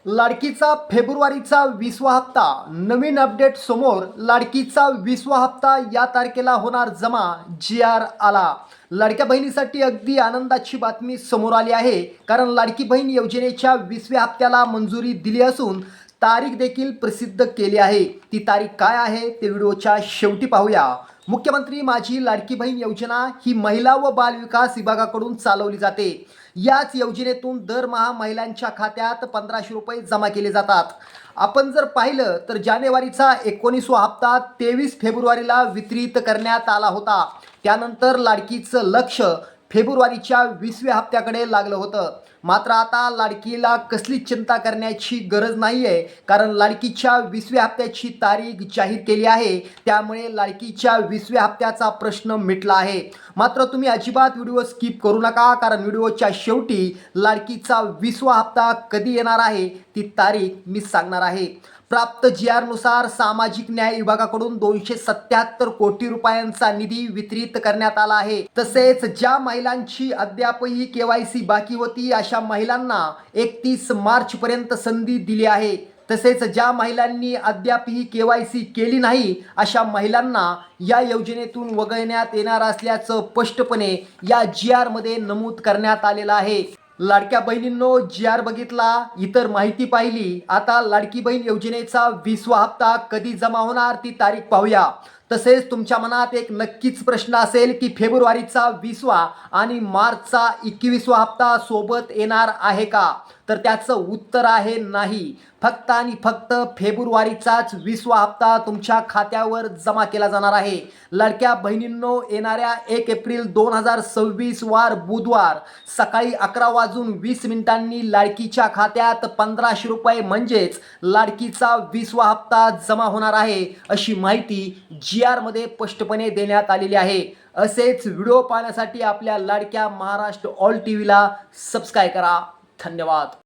लाडकीचा फेब्रुवारीचा 20वा हप्ता नवीन अपडेट समोर. लाडकीचा 20वा हप्ता या तारखेला होणार जमा. GR आला. लाडक्या बहिणीसाठी अगदी आनंदाची बातमी समोर आली आहे, कारण लाडकी बहीण योजनेच्या 20व्या हप्त्याला मंजुरी दिली असून तारीख देखील प्रसिद्ध केली आहे. ती तारीख काय आहे ते व्हिडिओच्या शेवटी पाहूया. मुख्यमंत्री माझी लाडकी बहीण योजना ही महिला व बाल विकास विभागाकडून चालवली जाते. याच योजनेतून दरमहा महिलांच्या खात्यात 1500 रुपये जमा केले जातात. आपण जर पाहिलं तर जानेवारीचा 19वा हप्ता 23 फेब्रुवारीला वितरित करण्यात आला होता. त्यानंतर लाडकीचं लक्ष फेब्रुवारीच्या 20व्या हप्त्याकडे लागलं होतं. मात्र आता लाडकीला कसली चिंता करण्याची गरज नाही आहे, कारण लाडकीच्या 20व्या हप्त्याची तारीख जाहीर केली आहे. त्यामुळे लाडकीच्या 20व्या हप्त्याचा प्रश्न मिटला आहे. मात्र तुम्ही अजिबात व्हिडिओ स्किप करू नका, कारण व्हिडिओच्या शेवटी लाडकीचा 20वा हप्ता कधी येणार आहे ती तारीख मी सांगणार आहे. प्राप्त GR नुसार सामाजिक न्याय विभागाकडून 277 कोटी रुपयांचा निधी वितरित करण्यात आला आहे. तसेच ज्या महिलांची अद्यापही KYC बाकी होती अशा महिलांना 31 मार्च पर्यंत संधी दिली आहे. तसेच ज्या महिलांनी अद्यापही KYC केली नाही अशा महिलांना या योजनेतून वगळण्यात येणार असल्याचं स्पष्टपणे या GR मध्ये नमूद करण्यात आलेलं आहे. लाडक्या बहिणींनो, GR बघितला, इतर माहिती पाहिली. आता लाडकी बहीण योजनेचा 20वा हप्ता कधी जमा होणार ती तारीख पाहूया. तसेच तुमच्या मनात एक नक्कीच प्रश्न असेल की फेब्रुवारीचा 20वा आणि मार्चचा 21वा हप्ता सोबत येणार आहे का? तर त्याचं उत्तर आहे नाही. फक्त आणि फक्त फेब्रुवारीचाच 20वा हप्ता तुमच्या खात्यावर जमा केला जाणार आहे. लाडक्या बहिणींनो, येणाऱ्या 1 एप्रिल 2026 वार बुधवार सकाळी 11:20 लाडकीच्या खात्यात 1500 रुपये म्हणजेच लाडकीचा 20वा हप्ता जमा होणार आहे, अशी माहिती GR मध्ये स्पष्टपणे देण्यात आलेली आहे. असेच व्हिडिओ पाहण्यासाठी आपल्या लाडक्या महाराष्ट्र ऑल टीव्हीला सबस्क्राईब करा. धन्यवाद.